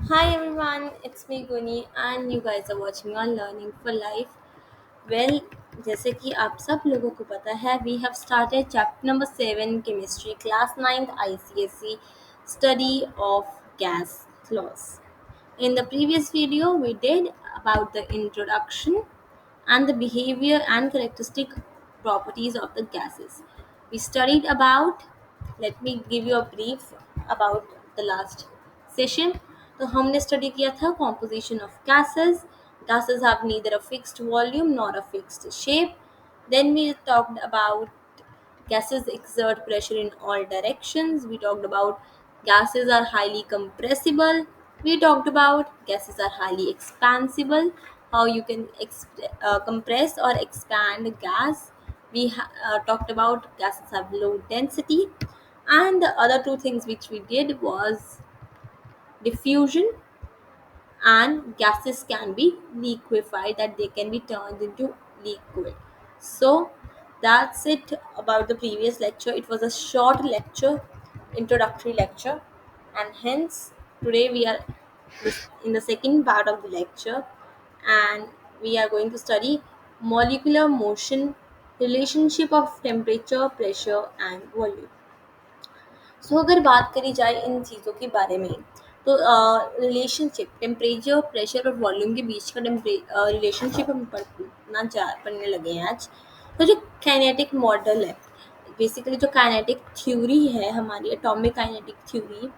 Hi everyone, it's me Guni and you guys are watching on Learning for Life. Well, जैसे कि आप सब लोगों को पता है, we have started chapter number 7 chemistry class 9th ICSE study of gas laws. In the previous video, we did about the introduction and the behavior and characteristic properties of the gases. We studied about, let me give you a brief about the last session. तो हमने study किया था composition of gases. Gases have neither a fixed volume nor a fixed shape. Then we talked about gases exert pressure in all directions. We talked about gases are highly compressible. We talked about gases are highly expansible, how you can compress or expand gas. We talked about gases have low density. And the other two things which we did was diffusion, and gases can be liquefied, that they can be turned into liquid. So that's it about the previous lecture. It was a short lecture, introductory lecture, and hence today we are in the second part of the lecture, and we are going to study molecular motion, relationship of temperature, pressure and volume. अगर बात करी जाए इन चीज़ों के बारे में, तो relationship temperature, pressure और वॉल्यूम के बीच का रिलेशनशिप हम पढ़ने लगे हैं आज। तो जो काइनेटिक मॉडल है, बेसिकली जो काइनेटिक थ्योरी है हमारी, एटॉमिक काइनेटिक थ्योरी,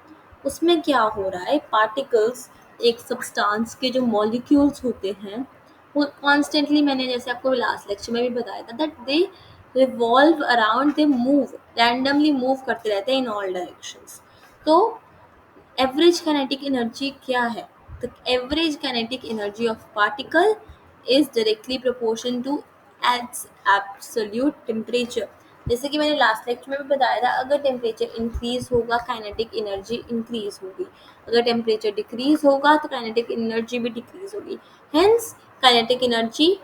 उसमें क्या हो रहा है, पार्टिकल्स, एक सब्सटेंस के जो मॉलिक्यूल्स होते हैं वो कॉन्स्टेंटली, मैंने जैसे आपको लास्ट लेक्चर में भी बताया था, that they revolve around, they move, randomly move करते रहते हैं इन ऑल डायरेक्शंस। तो एवरेज काइनेटिक एनर्जी क्या है? The average kinetic energy of particle is directly proportion to its absolute temperature. जैसे कि मैंने लास्ट लेक्चर में भी बताया था, अगर टेम्परेचर इंक्रीज होगा काइनेटिक एनर्जी इंक्रीज होगी, अगर टेम्परेचर डिक्रीज होगा तो काइनेटिक एनर्जी भी डिक्रीज होगी। हेंस काइनेटिक एनर्जी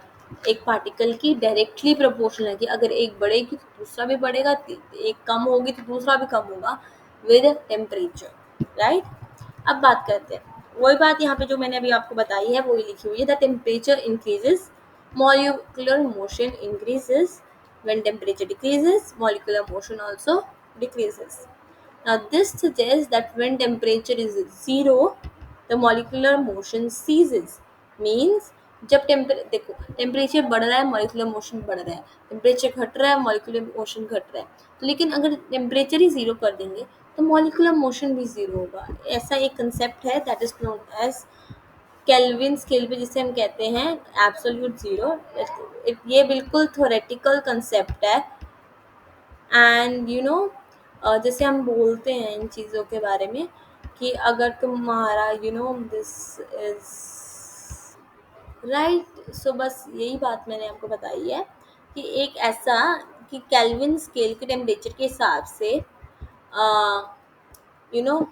एक पार्टिकल की डायरेक्टली प्रोपोर्शनल है कि अगर एक बढ़ेगी तो दूसरा भी बढ़ेगा, एक कम होगी तो दूसरा भी कम होगा विद टेम्परेचर, राइट। अब बात करते हैं, वही बात यहाँ पे जो मैंने अभी आपको बताई है वही लिखी हुई है, the temperature increases, molecular motion increases. When temperature decreases, molecular motion also decreases. Now this suggests that when temperature is zero, the molecular motion ceases. Means जब देखो टेम्परेचर बढ़ रहा है मॉलिक्यूलर मोशन बढ़ रहा है, टेम्परेचर घट रहा है मॉलिक्यूलर मोशन घट रहा है। तो लेकिन अगर टेम्परेचर ही ज़ीरो कर देंगे तो मॉलिक्यूलर मोशन भी ज़ीरो होगा। ऐसा एक कंसेप्ट है that is known as Kelvin scale पे, जिसे हम कहते हैं एब्सोल्यूट ज़ीरो। ये बिल्कुल थ्योरेटिकल कंसेप्ट है। एंड जैसे हम बोलते हैं इन चीज़ों के बारे में कि अगर तुम्हारा दिस इज राइट। सो बस यही बात मैंने आपको बताई है कि एक ऐसा कि केल्विन स्केल के टेम्परेचर के हिसाब से यू नो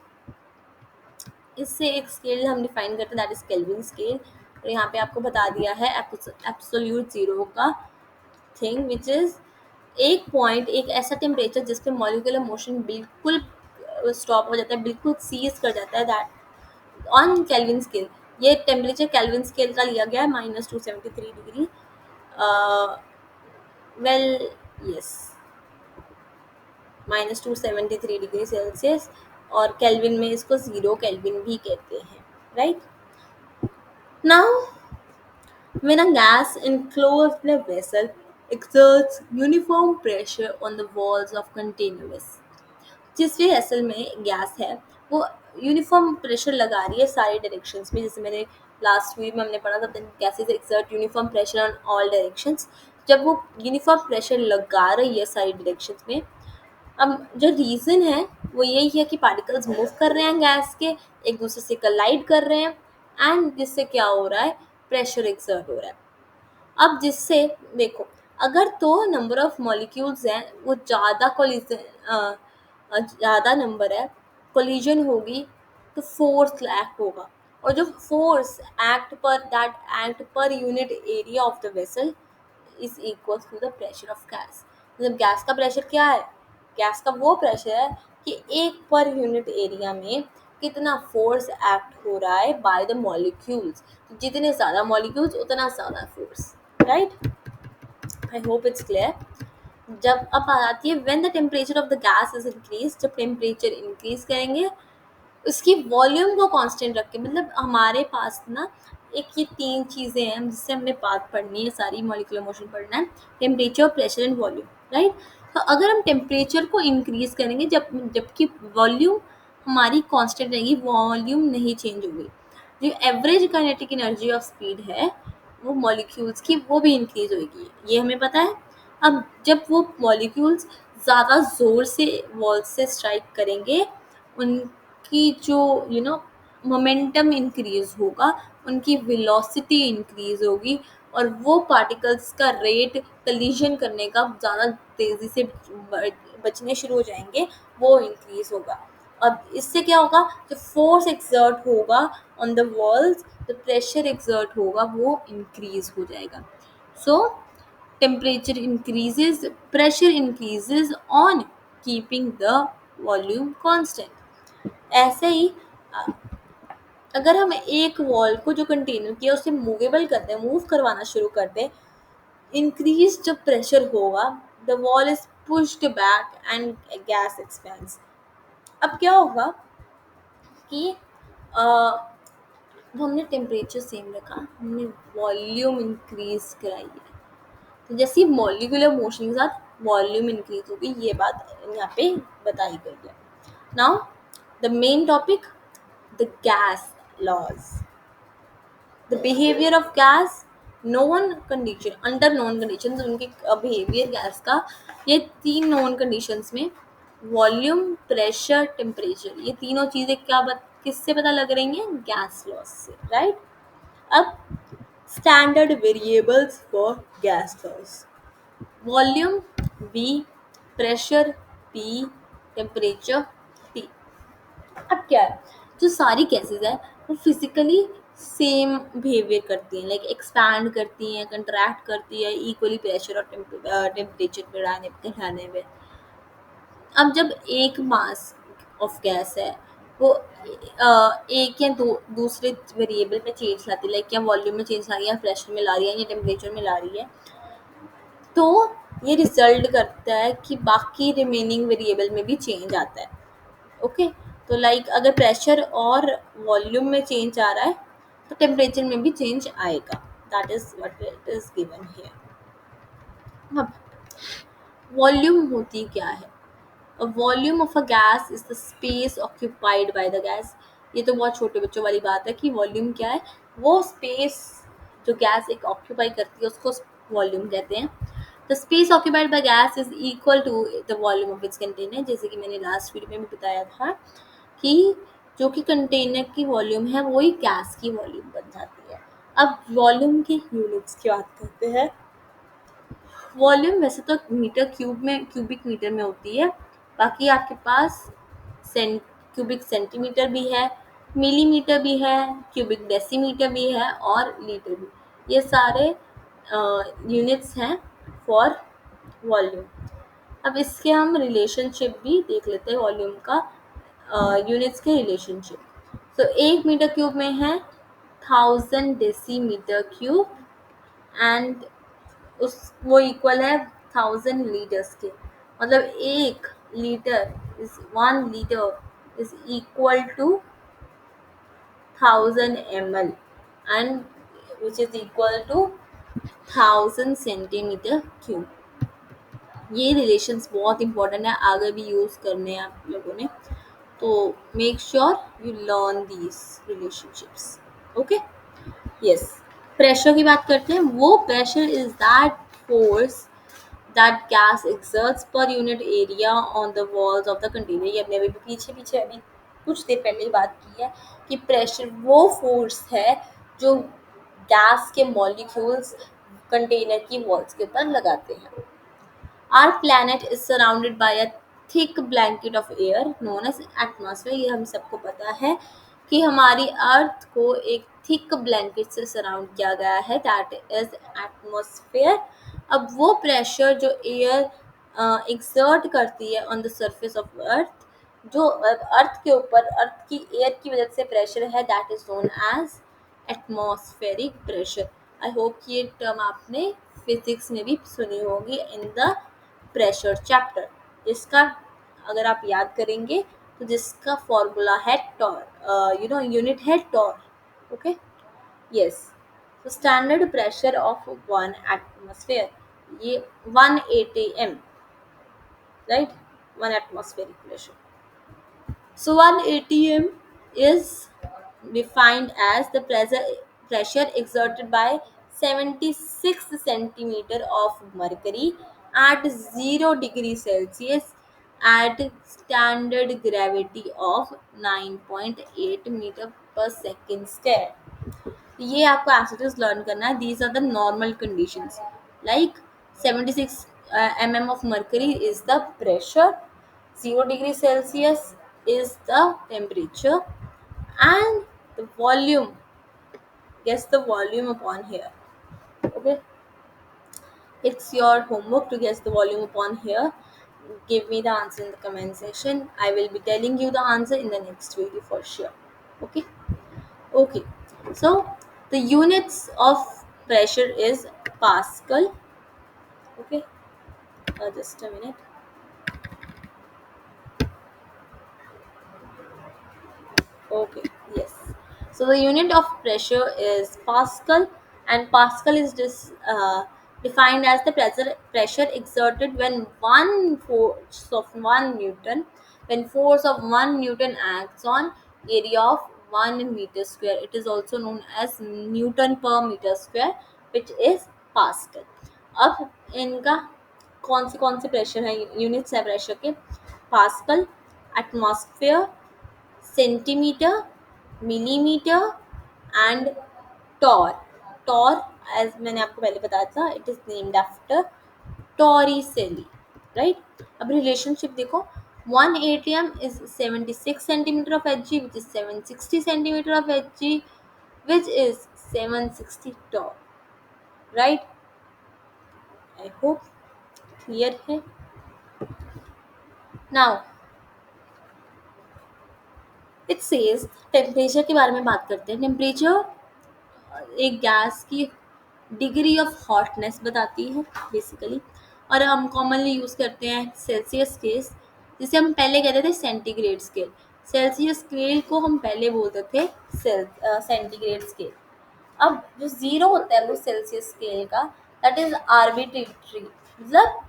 इससे एक स्केल हम डिफाइन करते हैं, दैट इज केल्विन स्केल। और यहाँ पे आपको बता दिया है एब्सोल्यूट ज़ीरो का थिंग, विच इज़ एक पॉइंट, एक ऐसा टेम्परेचर जिस पे मॉलिक्यूलर मोशन बिल्कुल स्टॉप हो जाता है, बिल्कुल सीज कर जाता है, दैट ऑन केल्विन स्केल। ये टेम्परेचर केल्विन स्केल का लिया गया है -273 degree. Well yes, -273 degree Celsius, और केल्विन में इसको ज़ीरो केल्विन भी कहते हैं, right. Now when a gas enclosed in a vessel exerts uniform pressure on the walls of container vessel, जिस भी वेसल में गैस है वो यूनिफॉर्म प्रेशर लगा रही है सारी डायरेक्शंस में। जैसे मैंने लास्ट वीक में हमने पढ़ा था, gases exert uniform pressure on all directions. जब वो यूनिफॉर्म प्रेशर लगा रही है सारी डायरेक्शंस में, अब जो रीज़न है वो यही है कि पार्टिकल्स मूव कर रहे हैं गैस के, एक दूसरे से कोलाइड कर रहे हैं, एंड जिससे क्या हो रहा है, प्रेशर एक्सर्ट हो रहा है। अब जिससे देखो, अगर तो नंबर ऑफ मॉलिक्यूल्स हैं वो ज़्यादा नंबर है, कोलिजन होगी तो फोर्स एक्ट होगा, और जो फोर्स एक्ट पर unit area of the vessel is equal to the pressure of gas. मतलब गैस का प्रेशर क्या है, गैस का वो प्रेशर है कि एक पर यूनिट एरिया में कितना फोर्स एक्ट हो रहा है बाय द मॉलिक्यूल्स। तो जितने ज़्यादा मॉलिक्यूल्स उतना ज़्यादा force, right. I hope it's clear. जब अब आ जाती है when the temperature of the gas is increase, जब टेम्परेचर इंक्रीज करेंगे उसकी वॉल्यूम को कांस्टेंट रख के, मतलब हमारे पास ना एक ये तीन चीज़ें हैं जिससे हमने बात पढ़नी है, सारी मॉलिक्यूलर मोशन पढ़ना है, temperature, pressure and volume, right. तो अगर हम टेम्परेचर को इंक्रीज करेंगे जबकि वॉल्यूम हमारी कांस्टेंट रहेगी, वॉल्यूम नहीं चेंज होगी, जो average kinetic energy of speed है वो मॉलिक्यूल्स की वो भी इंक्रीज होगी, ये हमें पता है। अब जब वो मॉलिक्यूल्स ज़्यादा ज़ोर से वॉल से स्ट्राइक करेंगे, उनकी जो मोमेंटम इंक्रीज होगा, उनकी वेलोसिटी इंक्रीज होगी, और वो पार्टिकल्स का रेट कलीजन करने का ज़्यादा तेज़ी से बचने शुरू हो जाएंगे, वो इंक्रीज होगा। अब इससे क्या होगा, जो फोर्स एक्सर्ट होगा on the walls, the pressure exert होगा वो इंक्रीज हो जाएगा। सो temperature increases, pressure increases on keeping the volume constant. ऐसे ही अ, अगर हम एक वॉल को जो कंटेनर की है उसे मूवेबल कर दें, मूव करवाना शुरू कर दें, इंक्रीज जब प्रेशर होगा, the wall is pushed back and gas expends. अब क्या होगा कि अब हमने टेम्परेचर सेम रखा, हमने वॉल्यूम इंक्रीज कराई है, तो जैसे मॉलिक्यूलर मोशन के साथ वॉल्यूम इंक्रीज होगी, ये बात यहाँ पे बताई गई है। Now the main topic, the gas laws, the behaviour of gas, known condition, under known condition, उनके बिहेवियर गैस का, ये तीन नोन कंडीशंस में वॉल्यूम, प्रेशर, टेम्परेचर, ये तीनों चीज़ें किससे पता लग रही हैं, गैस लॉज से, राइट। अब standard variables for gas laws, volume V, pressure P, temperature T। अब क्या है, जो सारी गैसेज है वो फिजिकली सेम बिहेवियर करती हैं, लाइक एक्सपैंड करती हैं, कंट्रैक्ट करती है इक्वली प्रेशर और टेम्परेचर बढ़ाने में। अब जब एक मास ऑफ गैस है वो एक या दूसरे वेरिएबल में चेंज लाती है, लाइक या वॉल्यूम में चेंज ला रही है, या प्रेशर में ला रही है, या टेम्परेचर में ला रही है, तो ये रिजल्ट करता है कि बाकी रिमेनिंग वेरिएबल में भी चेंज आता है। ओके, तो लाइक अगर प्रेशर और वॉल्यूम में चेंज आ रहा है तो टेम्परेचर में भी चेंज आएगा, that is what it is given here. अब वॉल्यूम होती क्या है, a volume of a gas is the space occupied by the gas. ये तो बहुत छोटे बच्चों वाली बात है कि वॉल्यूम क्या है, वो स्पेस जो गैस एक ऑक्यूपाई करती है उसको वॉल्यूम कहते हैं। The space occupied by gas is equal to the volume of its container, जैसे कि मैंने लास्ट वीडियो में भी बताया था कि जो कि कंटेनर की वॉल्यूम है वही गैस की वॉल्यूम बन जाती है। अब वॉल्यूम की यूनिट्स की बात करते हैं। वॉल्यूम वैसे तो मीटर क्यूब में, क्यूबिक मीटर में होती है, बाकी आपके पास क्यूबिक सेंटीमीटर भी है, मिलीमीटर भी है, क्यूबिक डेसीमीटर भी है और लीटर भी, ये सारे यूनिट्स हैं फॉर वॉल्यूम। अब इसके हम रिलेशनशिप भी देख लेते हैं वॉल्यूम का, यूनिट्स के रिलेशनशिप। तो एक मीटर क्यूब में है 1000 डेसीमीटर क्यूब, एंड उस वो इक्वल है 1000 लीटर्स के, मतलब 1 litre is equal to 1000 ml, and which is equal to 1000 centimetre cube. ये रिलेशंस बहुत इंपॉर्टेंट है, आगे भी यूज़ करने हैं आप लोगों ने, तो make sure you learn these relationships. Okay, yes. Pressure की बात करते हैं। वो pressure is that force that gas exerts per unit area on the walls of the container। ये हमने अभी पीछे अभी कुछ देर पहले ही बात की है कि प्रेशर वो फोर्स है जो गैस के मॉलिक्यूल्स कंटेनर की वॉल्स के ऊपर लगाते हैं। Our planet is surrounded by a thick blanket of air known as atmosphere। ये हम सबको पता है कि हमारी अर्थ को एक थिक ब्लैंकेट से सराउंड किया गया है, दैट इज एटमॉस्फेयर। अब वो प्रेशर जो एयर एक्सर्ट करती है on the surface of earth, जो अर्थ के ऊपर अर्थ की एयर की वजह से प्रेशर है, that is known as atmospheric pressure. I hope कि ये टर्म आपने फिजिक्स में भी सुनी होगी इन द प्रेशर चैप्टर, जिसका अगर आप याद करेंगे तो जिसका फॉर्मूला है टॉर, यूनिट है टॉर। Okay, yes. तो standard pressure of one atmosphere, ये 180 m, right, one atmospheric pressure. So 180 m is defined as the pressure exerted by 76 centimeter of mercury at 0 degree Celsius at standard gravity of 9.8 meter per second square. ये आपको acids learn करना है। These are the normal conditions, like 76 mm of mercury is the pressure, 0 degree Celsius is the temperature, and the volume, guess the volume upon here. Okay, it's your homework to guess the volume upon here. Give me the answer in the comment section. I will be telling you the answer in the next video for sure. Okay. Okay, so the units of pressure is Pascal. Okay, just a minute. Okay, yes. So the unit of pressure is Pascal, and Pascal is defined as the pressure exerted when one force of 1 Newton, when force of 1 Newton acts on area of 1 meter square. It is also known as Newton per meter square, which is Pascal. अब इनका कौन से pressure है, units है pressure के? Pascal, atmosphere, centimetre, millimetre and torr. Torr, as मैंने आपको पहले बताया था, it is named after Torricelli, right. अब रिलेशनशिप देखो, 180 m is 76 centimeter of Hg, which is 760 centimeter of Hg, which is 760 torr, right? I hope clear है। now it says temperature के बारे में बात करते हैं। टेम्परेचर एक गैस की डिग्री ऑफ हॉटनेस बताती है बेसिकली, और हम कॉमनली यूज़ करते हैं सेल्सियस स्केल, जिसे हम पहले कहते थे सेंटीग्रेड स्केल। सेल्सियस स्केल को हम पहले बोलते थे सेंटीग्रेड स्केल। अब जो ज़ीरो होता है वो सेल्सियस स्केल का, दैट इज आर्बिट्रेटरी, मतलब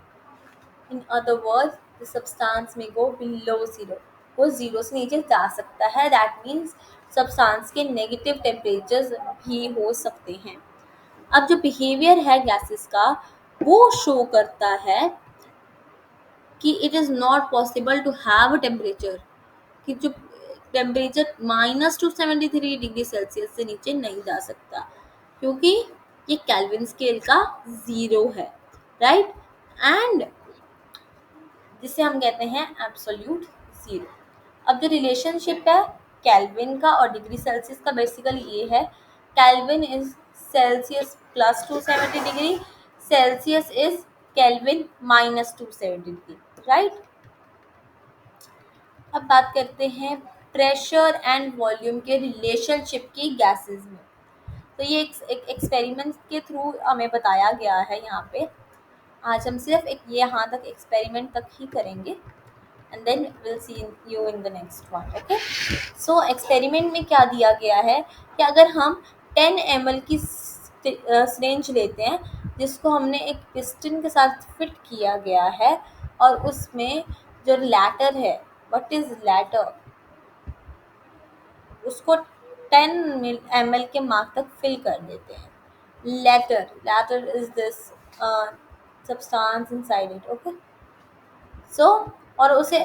in other words the substance में गो बिलो ज़ीरो, वो ज़ीरो से नीचे जा सकता है। दैट मीन्स सब्सटेंस के नेगेटिव टेम्परेचर्स भी हो सकते हैं। अब जो बिहेवियर है गैसेस का, वो शो करता है कि it is not possible to have a temperature, कि जो टेम्परेचर -273 डिग्री सेल्सियस से नीचे नहीं जा सकता, क्योंकि ये केल्विन स्केल का ज़ीरो है, राइट, एंड जिसे हम कहते हैं एब्सोल्यूट ज़ीरो। अब जो रिलेशनशिप है केल्विन का और डिग्री सेल्सियस का, बेसिकली ये है, kelvin is Celsius +270 degree, Celsius is kelvin -270 degree, right. अब बात करते हैं प्रेशर एंड वॉल्यूम के रिलेशनशिप की गैसेस में। तो ये एक एक्सपेरिमेंट के थ्रू हमें बताया गया है यहाँ पे। आज हम सिर्फ एक यहाँ तक एक्सपेरिमेंट तक ही करेंगे, and then we'll see you in the next one. Okay, so experiment में क्या दिया गया है कि अगर हम 10 ml की सिरिंज लेते हैं, जिसको हमने एक पिस्टन के साथ फिट किया गया है, और उसमें जो लैटर है, व्हाट इज लैटर, उसको 10 ml के मार्क तक फिल कर देते हैं। Latter is this substance inside it. Okay, so और उसे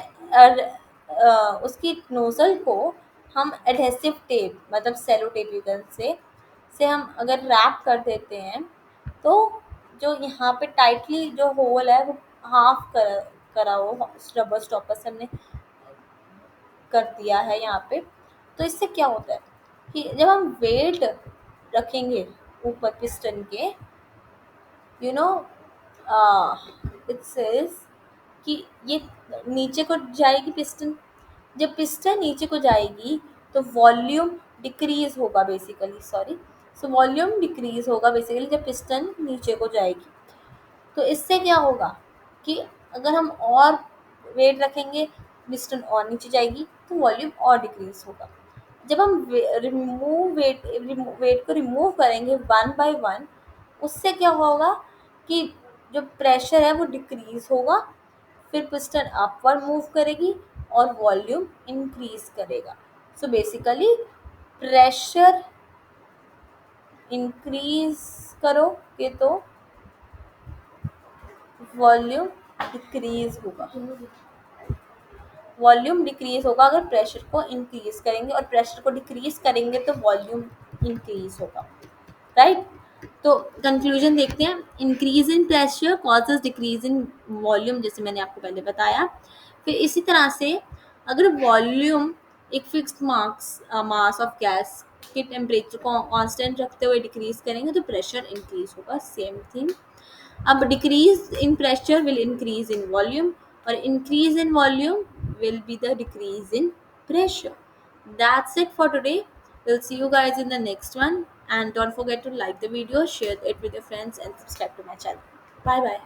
उसकी नोजल को हम एडहेसिव टेप, मतलब सेलो टेप यूजर से हम अगर रैप कर देते हैं, तो जो यहाँ पे टाइटली जो होल है वो हाफ करा हो रबर स्टॉपर से हमने कर दिया है यहाँ पे। तो इससे क्या होता है कि जब हम वेट रखेंगे ऊपर पिस्टन के, यू नो इट सेज कि ये नीचे को जाएगी पिस्टन, जब पिस्टन नीचे को जाएगी तो वॉल्यूम डिक्रीज होगा basically, sorry, so volume decrease होगा बेसिकली जब पिस्टन नीचे को जाएगी। तो इससे क्या होगा कि अगर हम और वेट रखेंगे, पिस्टन और नीचे जाएगी तो वॉल्यूम और डिक्रीज होगा। जब हम वेट को रिमूव करेंगे वन बाय वन, उससे क्या होगा कि जो प्रेशर है वो डिक्रीज होगा, फिर पिस्टन अपवर्ड मूव करेगी और वॉल्यूम इंक्रीज करेगा। सो बेसिकली प्रेशर इंक्रीज करोगे तो वॉल्यूम डिक्रीज होगा, वॉल्यूम डिक्रीज होगा अगर प्रेशर को इंक्रीज करेंगे, और प्रेशर को डिक्रीज करेंगे तो वॉल्यूम इंक्रीज होगा, राइट। तो कंक्लूजन देखते हैं। Increase in pressure causes decrease in volume, जैसे मैंने आपको पहले बताया। फिर इसी तरह से अगर वॉल्यूम एक फिक्स्ड मास ऑफ गैस के टेम्परेचर को कांस्टेंट रखते हुए डिक्रीज करेंगे तो प्रेशर इंक्रीज होगा, सेम थिंग। अब decrease in pressure will increase in volume, or increase in volume will be the decrease in pressure. That's it for today. We'll see you guys in the next one, and don't forget to like the video, share it with your friends, and subscribe to my channel. Bye bye.